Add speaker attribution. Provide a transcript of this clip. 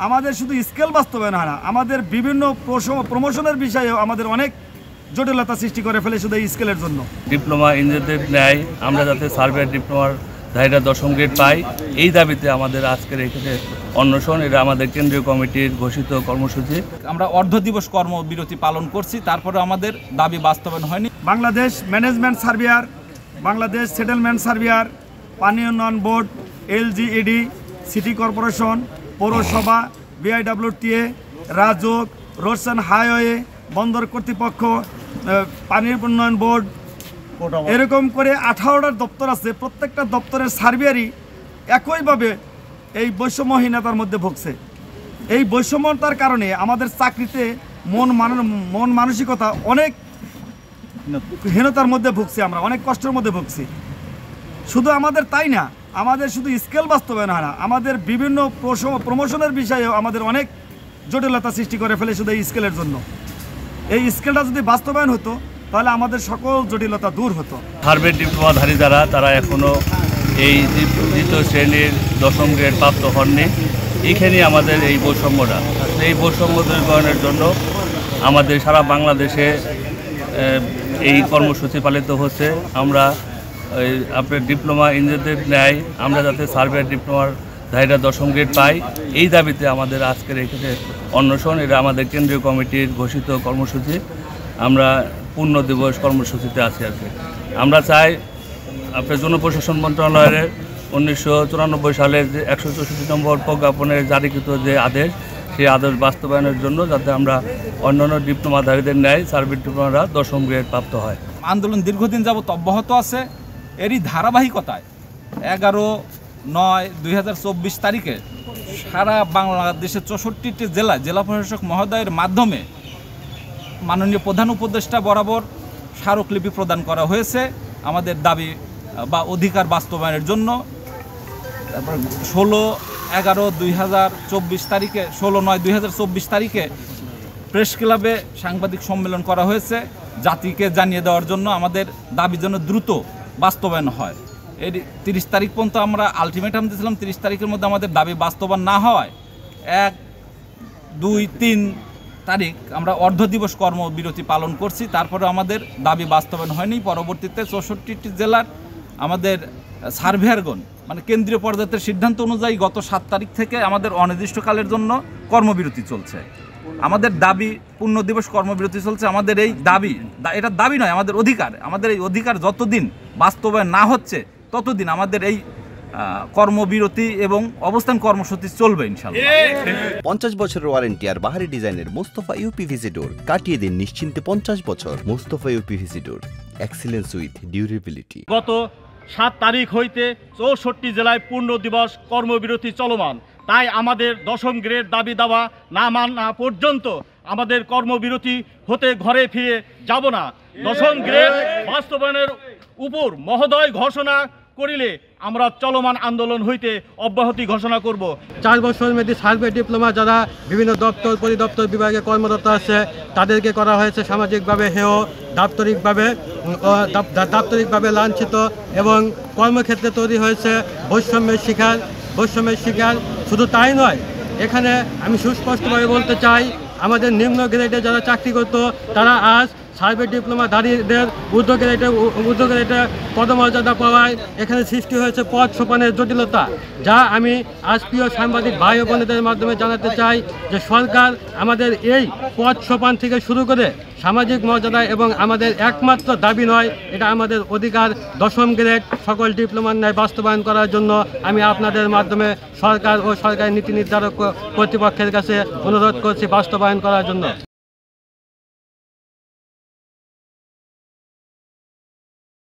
Speaker 1: আমাদের শুধু স্কেল বাস্তবায়ন হয় না, আমাদের বিভিন্ন প্রমোশনের বিষয়েও আমাদের অনেক জটিলতা সৃষ্টি করে ফেলে শুধু এই স্কেলের জন্য।
Speaker 2: ডিপ্লোমা ইঞ্জিনিয়ারদের ন্যায় আমরা যাতে সার্ভেয়ার ডিপ্লোমার ধারীরা 10ম গ্রেড পাই, এই দাবিতে আমাদের আজকের এখানে অন্বেষণ। এটা আমাদের কেন্দ্রীয় কমিটির ঘোষিত কর্মসূচি।
Speaker 3: আমরা অর্ধ দিবস কর্মবিরতি পালন করছি, তারপরে আমাদের দাবি বাস্তবায়ন হয়নি।
Speaker 1: Bangladesh management surveyor, Bangladesh settlement surveyor, পানি উন্নয়ন বোর্ড, LGED, সিটি কর্পোরেশন, পৌরসভা, BIWTA, রাজক, রোডস অ্যান্ড হাইওয়ে, বন্দর কর্তৃপক্ষ, পানির উন্নয়ন বোর্ড, এরকম করে 18টা দপ্তর আছে। প্রত্যেকটা দপ্তরের সার্ভেয়ারই একইভাবে এই বৈষম্যহীনতার মধ্যে ভুগছে। এই বৈষম্যতার কারণে আমাদের চাকরিতে মন মানসিকতা অনেক হীনতার মধ্যে ভুগছি, আমরা অনেক কষ্টের মধ্যে ভুগছি। শুধু আমাদের তাই না, আমাদের শুধু স্কেল বাস্তবায়ন হয় না, আমাদের বিভিন্ন প্রমোশনের বিষয়েও আমাদের অনেক জটিলতা সৃষ্টি করে ফেলে শুধু এই স্কেলের জন্য। এই স্কেলটা যদি বাস্তবায়ন হতো তাহলে আমাদের সকল জটিলতা দূর হতো।
Speaker 2: সার্ভেয়ার ডিপ্লোমাধারী যারা, তারা এখনও এই দ্বিতীয় শ্রেণীর 10ম গ্রেড প্রাপ্ত হননি। এইখানেই আমাদের এই বৈষম্যটা। এই বৈষম্য দূরীকরণের জন্য আমাদের সারা বাংলাদেশে এই কর্মসূচি পালিত হচ্ছে। আমরা আপনার ডিপ্লোমা ইঞ্জিনিয়ারদের ন্যায় আমরা যাতে সার্ভেয়ার ডিপ্লোমার ধারীরা 10ম গ্রেড পাই, এই দাবিতে আমাদের আজকের এখানে অন্বেষণ। এটা আমাদের কেন্দ্রীয় কমিটির ঘোষিত কর্মসূচি। আমরা পূর্ণ দিবস কর্মসূচিতে আছি আর কি। আমরা চাই আপনার জনপ্রশাসন মন্ত্রণালয়ের 1994 সালের যে 164 নম্বর প্রজ্ঞাপনের জারিকৃত যে আদেশ, সেই আদেশ বাস্তবায়নের জন্য যাতে আমরা অন্যান্য ডিপ্লোমাধারীদের ন্যায় সার্ভেয়ার ডিপ্লোমারা 10ম গ্রেড প্রাপ্ত হয়।
Speaker 3: আন্দোলন দীর্ঘদিন যাবত অব্যাহত আছে। এরই ধারাবাহিকতায় 11/9/2024 তারিখে সারা বাংলাদেশের 64টি জেলায় জেলা প্রশাসক মহোদয়ের মাধ্যমে মাননীয় প্রধান উপদেষ্টা বরাবর স্মারকলিপি প্রদান করা হয়েছে আমাদের দাবি বা অধিকার বাস্তবায়নের জন্য। তারপর 16/11/2024 তারিখে 16/9/2024 তারিখে প্রেস ক্লাবে সাংবাদিক সম্মেলন করা হয়েছে জাতিকে জানিয়ে দেওয়ার জন্য আমাদের দাবি যেন দ্রুত বাস্তবায়ন হয়। এর 30 তারিখ পর্যন্ত আমরা আলটিমেটাম দিয়েছিলাম। 30 তারিখের মধ্যে আমাদের দাবি বাস্তবায়ন না হওয়ায় 1, 2, 3 তারিখ আমরা অর্ধ দিবস কর্মবিরতি পালন করছি, তারপরে আমাদের দাবি বাস্তবায়ন হয়নি। পরবর্তীতে 64টি জেলার আমাদের সার্ভেয়ারগণ মানে কেন্দ্রীয় পর্যায়ের সিদ্ধান্ত অনুযায়ী গত 7 তারিখ থেকে আমাদের অনির্দিষ্টকালের জন্য কর্মবিরতি চলছে। আমাদের দাবি পূর্ণ দিবস কর্মবিরতি চলছে। আমাদের এই দাবি, এটা দাবি নয়, আমাদের অধিকার। আমাদের এই অধিকার যতদিন বাস্তবায়ন না হচ্ছে ততদিন আমাদের এই কর্মবিরতি এবং অবস্থান কর্মসূচি চলবে ইনশাআল্লাহ।
Speaker 4: 50 বছরের ওয়ারেন্টি আর বাহারি ডিজাইনের মুস্তাফা ইউপিভিসি ডোর, কাটিয়ে দিন নিশ্চিন্তে 50 বছর। Mustafa uPVC door, excellence with durability.
Speaker 5: গত 7 তারিখ হইতে 64 জেলায় পূর্ণ দিবস কর্মবিরতি চলমান। তাই আমাদের 10ম গ্রেড দাবি দাওয়া না মানা পর্যন্ত আমাদের কর্মবিরতি হতে ঘরে ফিরে যাব না। 10ম গ্রেড বাস্তবায়নের উপর মহোদয় ঘোষণা করিলে আমরা চলমান আন্দোলন হইতে অব্যাহতি ঘোষণা করব।
Speaker 6: 4 বছর মেয়াদী সার্ভে ডিপ্লোমা যারা বিভিন্ন দপ্তর পরিদপ্তর বিভাগে কর্মরত আছে তাদেরকে করা হয়েছে সামাজিকভাবে হেয়, দাপ্তরিকভাবে লাঞ্ছিত এবং কর্মক্ষেত্রে তৈরি হয়েছে বৈষম্যের শিকার। শুধু তাই নয়, এখানে আমি সুস্পষ্টভাবে বলতে চাই আমাদের নিম্ন গ্রেডে যারা চাকরি করত তারা আজ সার্ভে ডিপ্লোমাধারীদের ঊর্ধ্ব গ্রেডে পদমর্যাদা পাওয়ায় এখানে সৃষ্টি হয়েছে পদ সোপানের জটিলতা, যা আমি আজ প্রিয় সাংবাদিক ভাই ও বোনেদের মাধ্যমে জানাতে চাই যে সরকার আমাদের এই পদ সোপান থেকে শুরু করে সামাজিক মর্যাদা এবং আমাদের একমাত্র দাবি নয়, এটা আমাদের অধিকার 10ম গ্রেড সকল ডিপ্লোমার ন্যায় বাস্তবায়ন করার জন্য আমি আপনাদের মাধ্যমে সরকার ও সরকারি নীতি নির্ধারক কর্তৃপক্ষের কাছে অনুরোধ করছি বাস্তবায়ন করার জন্য।